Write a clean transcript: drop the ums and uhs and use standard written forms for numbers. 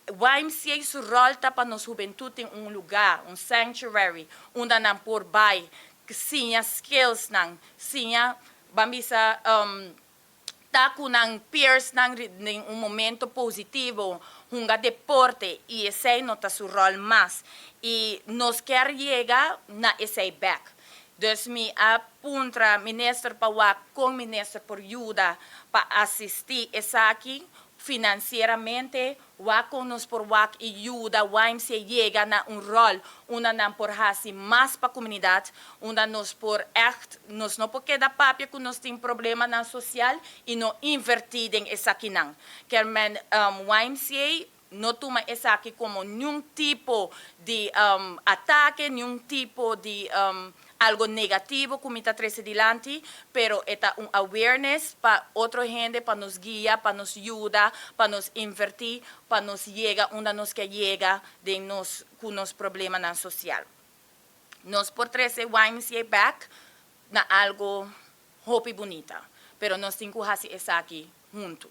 YMCA su rol para nos juventud em lugar, sanctuary, onde não por bai, que sinha skills nang, sinha bambisa taku ng peers ng momento positivo, hunga deporte, e esse nota su rol mais. E nos quer llegar na esse back. Dus mi apuntra minister pa com minister por ajuda para assistir essa aqui financieramente, nos por ajuda, se chega na rol, não por hasi mais para a comunidade, nos por echt, nos não porque da papia que nós tem problema na social e não invertir em essa aqui não. Quer men YMCA não toma essa aqui como nenhum tipo de ataque, nenhum tipo de algo negativo como está trazer adiante, pero é awareness para outra gente, para nos guiar, para nos ajudar, para nos invertir, para nos chegar onde nos quer chegar de nos com os problemas na social. Nós por trazer YMCA back na algo hope bonita, pero nós temos que fazer isso aqui junto.